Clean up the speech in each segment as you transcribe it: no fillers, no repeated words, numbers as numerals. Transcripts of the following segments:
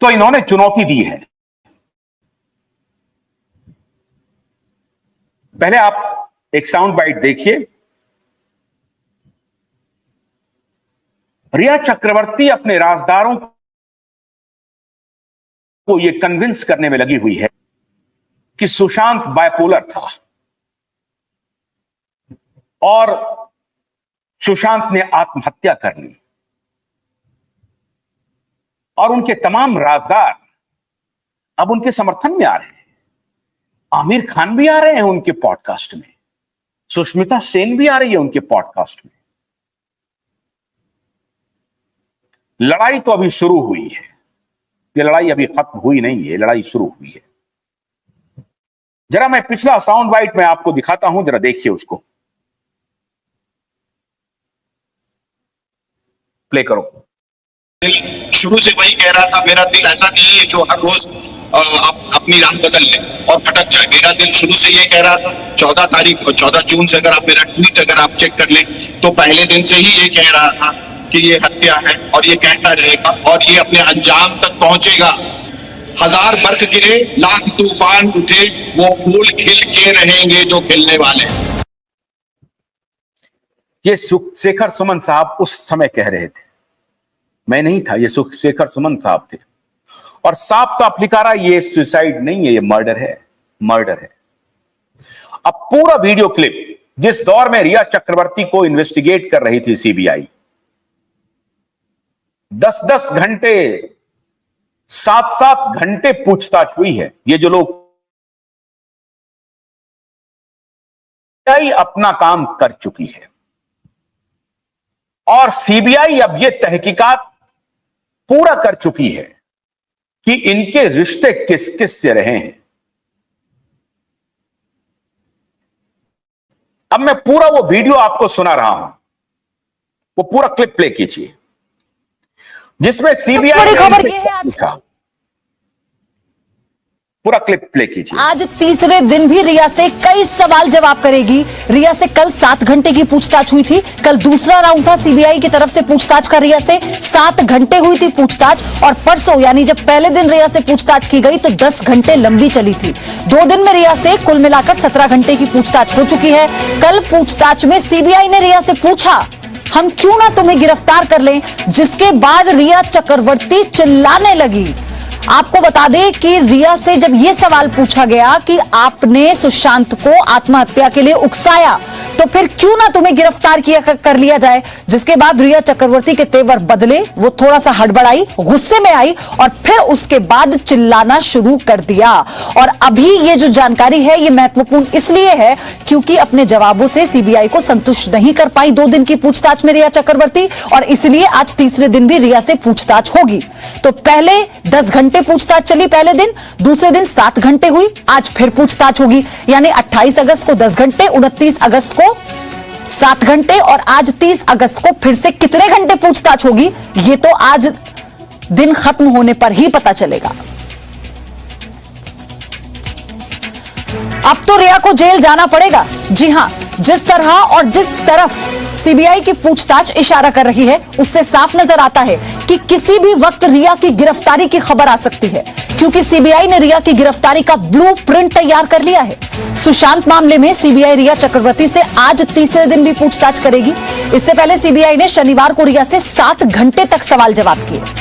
तो इन्होंने चुनौती दी है। पहले आप एक साउंड बाइट देखिए। रिया चक्रवर्ती अपने राजदारों को यह कन्विंस करने में लगी हुई है कि सुशांत बायपोलर था और सुशांत ने आत्महत्या कर ली, और उनके तमाम राजदार अब उनके समर्थन में आ रहे हैं। आमिर खान भी आ रहे हैं उनके पॉडकास्ट में, सुष्मिता सेन भी आ रही है उनके पॉडकास्ट में। लड़ाई तो अभी शुरू हुई है, ये लड़ाई अभी खत्म हुई नहीं है, लड़ाई शुरू हुई है। जरा मैं पिछला साउंड बाइट में आपको दिखाता हूं, जरा देखिए उसको, प्ले करो। शुरू से वही कह रहा था, मेरा दिल ऐसा नहीं है जो हर रोज अपनी राह बदल ले और भटक जाए। मेरा दिल शुरू से ये कह रहा था, 14 जून से अगर आप मेरा ट्वीट अगर आप चेक कर लें तो पहले दिन से ही ये कह रहा था कि ये हत्या है, और ये कहता रहेगा और ये अपने अंजाम तक पहुंचेगा। 1000 बर्फ गिरे, लाख तूफान उठे, वो फूल खिल के रहेंगे जो खिलने वाले। ये शेखर सुमन साहब उस समय कह रहे थे, मैं नहीं था, ये शेखर सुमन साहब थे। और साफ साफ लिखा रहा, ये सुसाइड नहीं है, ये मर्डर है, मर्डर है। अब पूरा वीडियो क्लिप, जिस दौर में रिया चक्रवर्ती को इन्वेस्टिगेट कर रही थी सीबीआई, 10-10 घंटे, 7-7 घंटे पूछताछ हुई है। ये जो लोग अपना काम कर चुकी है, और सीबीआई अब ये तहकीकात पूरा कर चुकी है कि इनके रिश्ते किस किस से रहे हैं। अब मैं पूरा वो वीडियो आपको सुना रहा हूं, वो पूरा क्लिप प्ले कीजिए, जिसमें सीबीआई बड़ी खबर ये है आज का पूरा क्लिप प्ले कीजिए। आज तीसरे दिन भी रिया से कई सवाल जवाब करेगी। रिया से कल 7 घंटे की पूछताछ हुई थी, कल दूसरा राउंड था सीबीआई की तरफ से पूछताछ का। रिया से 7 घंटे हुई थी पूछताछ, और परसों यानी जब पहले दिन रिया से पूछताछ की गई तो 10 घंटे लंबी चली थी। 2 दिन में रिया से कुल मिलाकर 17 घंटे की पूछताछ हो चुकी है। कल पूछताछ में सीबीआई ने रिया से पूछा, हम क्यों ना तुम्हें गिरफ्तार कर लें, जिसके बाद रिया चक्रवर्ती चिल्लाने लगी। आपको बता दें कि रिया से जब यह सवाल पूछा गया कि आपने सुशांत को आत्महत्या के लिए उकसाया, तो फिर क्यों ना तुम्हें गिरफ्तार कर लिया जाए, जिसके बाद रिया चक्रवर्ती के तेवर बदले, वो थोड़ा सा हड़बड़ाई, गुस्से में आई, और फिर उसके बाद चिल्लाना शुरू कर दिया। और अभी ये जो जानकारी है ये महत्वपूर्ण इसलिए है क्योंकि अपने जवाबों से सीबीआई को संतुष्ट नहीं कर पाई 2 दिन की पूछताछ में रिया चक्रवर्ती, और इसलिए आज तीसरे दिन भी रिया से पूछताछ होगी। तो पहले 10 घंटे पूछताछ चली पहले दिन, दूसरे दिन 7 घंटे हुई, आज फिर पूछताछ होगी। यानी 28 अगस्त को 10 घंटे, 29 अगस्त को 7 घंटे, और आज 30 अगस्त को फिर से कितने घंटे पूछताछ होगी, ये तो आज दिन खत्म होने पर ही पता चलेगा। अब तो रिया को जेल जाना पड़ेगा। जी हां, जिस तरह और जिस तरफ सीबीआई की पूछताछ इशारा कर रही है, उससे साफ नजर आता है कि किसी भी वक्त रिया की गिरफ्तारी की खबर आ सकती है, क्योंकि सीबीआई ने रिया की गिरफ्तारी का ब्लूप्रिंट तैयार कर लिया है। सुशांत मामले में सीबीआई रिया चक्रवर्ती से आज तीसरे दिन भी पूछताछ करेगी। इससे पहले सीबीआई ने शनिवार को रिया से 7 घंटे तक सवाल जवाब किए।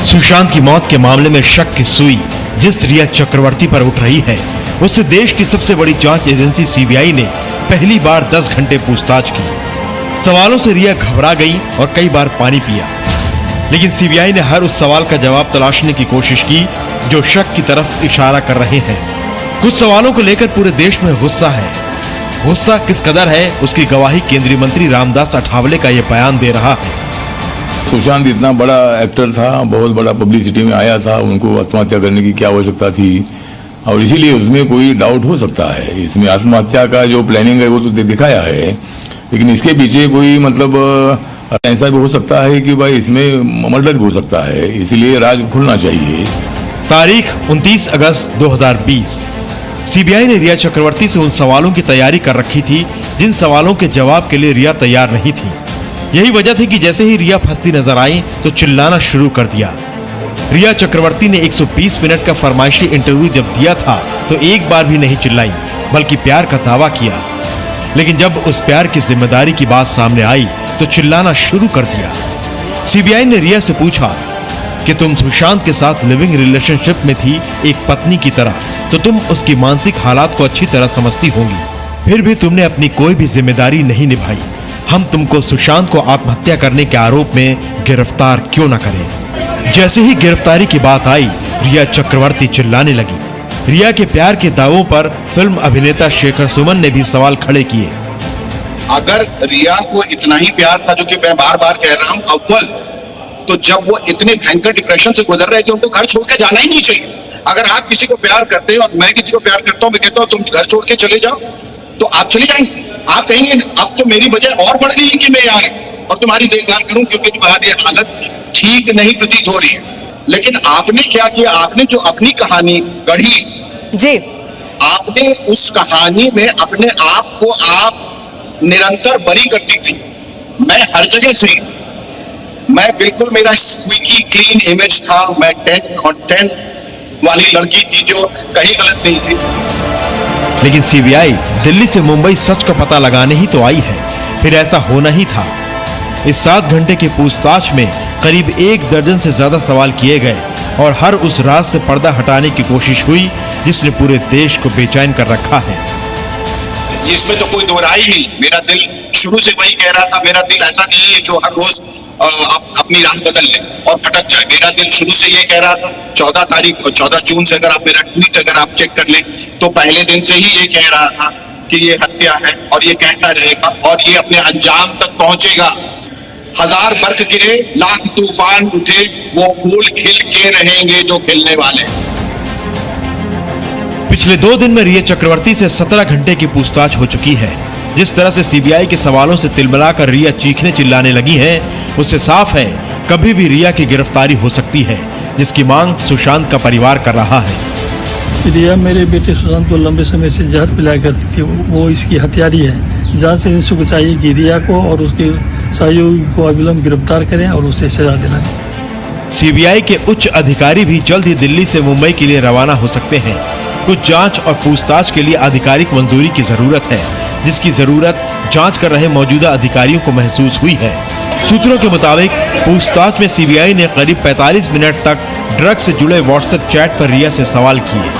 सुशांत की मौत के मामले में शक की सुई जिस रिया चक्रवर्ती पर उठ रही है, उससे देश की सबसे बड़ी जांच एजेंसी सीबीआई ने पहली बार 10 घंटे पूछताछ की। सवालों से रिया घबरा गई और कई बार पानी पिया, लेकिन सीबीआई ने हर उस सवाल का जवाब तलाशने की कोशिश की जो शक की तरफ इशारा कर रहे हैं। कुछ सवालों को लेकर पूरे देश में गुस्सा है। गुस्सा किस कदर है, उसकी गवाही केंद्रीय मंत्री रामदास अठावले का यह बयान दे रहा है। सुशांत इतना बड़ा एक्टर था, बहुत बड़ा पब्लिसिटी में आया था, उनको आत्महत्या करने की क्या आवश्यकता थी, और इसीलिए उसमें कोई डाउट हो सकता है। इसमें आत्महत्या का जो प्लानिंग है वो तो दिखाया है, लेकिन इसके पीछे कोई मतलब ऐसा भी हो सकता है कि भाई इसमें मर्डर भी हो सकता है, इसलिए राज खुलना चाहिए। तारीख 29 अगस्त 2020। सीबीआई ने रिया चक्रवर्ती से उन सवालों की तैयारी कर रखी थी जिन सवालों के जवाब के लिए रिया तैयार नहीं थी। यही वजह थी कि जैसे ही रिया फंसती नजर आई तो चिल्लाना शुरू कर दिया। रिया चक्रवर्ती ने 120 मिनट का फरमाइशी इंटरव्यू जब दिया था तो एक बार भी नहीं चिल्लाई, बल्कि प्यार का दावा किया। लेकिन जब उस प्यार की जिम्मेदारी की बात सामने आई तो चिल्लाना शुरू कर दिया। सीबीआई ने रिया से पूछा कि तुम सुशांत के साथ लिविंग रिलेशनशिप में थी एक पत्नी की तरह, तो तुम उसकी मानसिक हालात को अच्छी तरह समझती होंगी, फिर भी तुमने अपनी कोई भी जिम्मेदारी नहीं निभाई। हम तुमको सुशांत को आत्महत्या करने के आरोप में गिरफ्तार क्यों न करें। जैसे ही गिरफ्तारी की बात आई, रिया चक्रवर्ती चिल्लाने लगी। रिया के प्यार के दावों पर फिल्म अभिनेता शेखर सुमन ने भी सवाल खड़े किए। अगर रिया को इतना ही प्यार था, जो कि मैं बार बार कह रहा हूं, अव्वल तो जब वो इतने भयंकर डिप्रेशन से गुजर रहे थे उनको घर छोड़ के जाना ही नहीं चाहिए। अगर आप किसी को प्यार करते हैं और मैं किसी को प्यार करता हूं, मैं कहता हूं तुम घर छोड़ के चले जाओ, तो आप चले जाएंगे। आप कहेंगे अब तो मेरी वजह और बढ़ गई कि मैं यहाँ और तुम्हारी देखभाल करूं क्योंकि तुम्हारी हालत ठीक नहीं प्रतीत हो रही है। लेकिन आपने क्या किया, आपने जो अपनी कहानी गढ़ी जी, आपने उस कहानी में अपने आप को आप निरंतर बरी करती थी। मैं हर जगह से, मैं बिल्कुल, मेरा स्क्वीकी क्लीन इमेज था। मैं 10 वाली लड़की थी जो कहीं गलत नहीं थी। लेकिन सीबीआई दिल्ली से मुंबई सच का पता लगाने ही तो आई है, फिर ऐसा होना ही था। इस 7 घंटे की पूछताछ में करीब 1 दर्जन से ज्यादा सवाल किए गए और हर उस राज से पर्दा हटाने की कोशिश हुई जिसने पूरे देश को बेचैन कर रखा है। इसमें तो कोई दो राय नहीं। मेरा दिल शुरू से वही कह रहा था। मेरा दिल ऐसा नहीं है जो हर रोज अपनी राह बदल ले और भटक जाए। मेरा दिल शुरू से ये कह रहा था। 14 जून से अगर आप मेरा ट्वीट अगर आप चेक कर लें तो पहले दिन से ही ये कह रहा था कि ये हत्या है और ये कहता रहेगा और ये अपने अंजाम तक पहुंचेगा। 1000 बर्फ गिरे, लाख तूफान उठे, वो फूल खिल के रहेंगे जो खिलने वाले। पिछले 2 दिन में रिया चक्रवर्ती से 17 घंटे की पूछताछ हो चुकी है। जिस तरह से सीबीआई के सवालों से तिलमिलाकर रिया चीखने चिल्लाने लगी है, उससे साफ है कभी भी रिया की गिरफ्तारी हो सकती है, जिसकी मांग सुशांत का परिवार कर रहा है। रिया मेरे बेटे सुशांत को लंबे समय से जहर पिलाया करती थी। वो इसकी हत्यारी है। जांच एजेंसी को चाहिए कि रिया को और उसके सहयोगी को अविलंब गिरफ्तार करें और उसे सजा दिलाएं। सीबीआई के उच्च अधिकारी भी जल्द ही दिल्ली से मुंबई के लिए रवाना हो सकते हैं। कुछ जांच और पूछताछ के लिए आधिकारिक मंजूरी की जरूरत है, जिसकी जरूरत जांच कर रहे मौजूदा अधिकारियों को महसूस हुई है। सूत्रों के मुताबिक पूछताछ में सीबीआई ने करीब 45 मिनट तक ड्रग्स से जुड़े व्हाट्सएप चैट पर रिया से सवाल किए।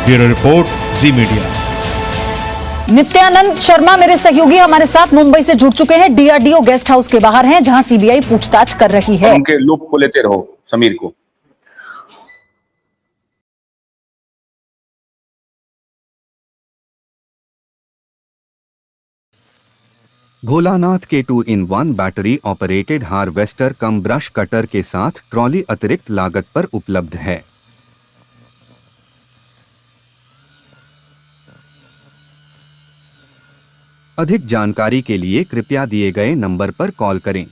ब्यूरो रिपोर्ट, जी मीडिया। नित्यानंद शर्मा मेरे सहयोगी हमारे साथ मुंबई से जुड़ चुके हैं। डीआरडीओ गेस्ट हाउस के बाहर हैं, जहां सीबीआई पूछताछ कर रही है। उनके लुक को लेते रहो समीर को। भोलानाथ के 2-in-1 बैटरी ऑपरेटेड हार्वेस्टर कम ब्रश कटर के साथ ट्रॉली अतिरिक्त लागत पर उपलब्ध है। अधिक जानकारी के लिए कृपया दिए गए नंबर पर कॉल करें।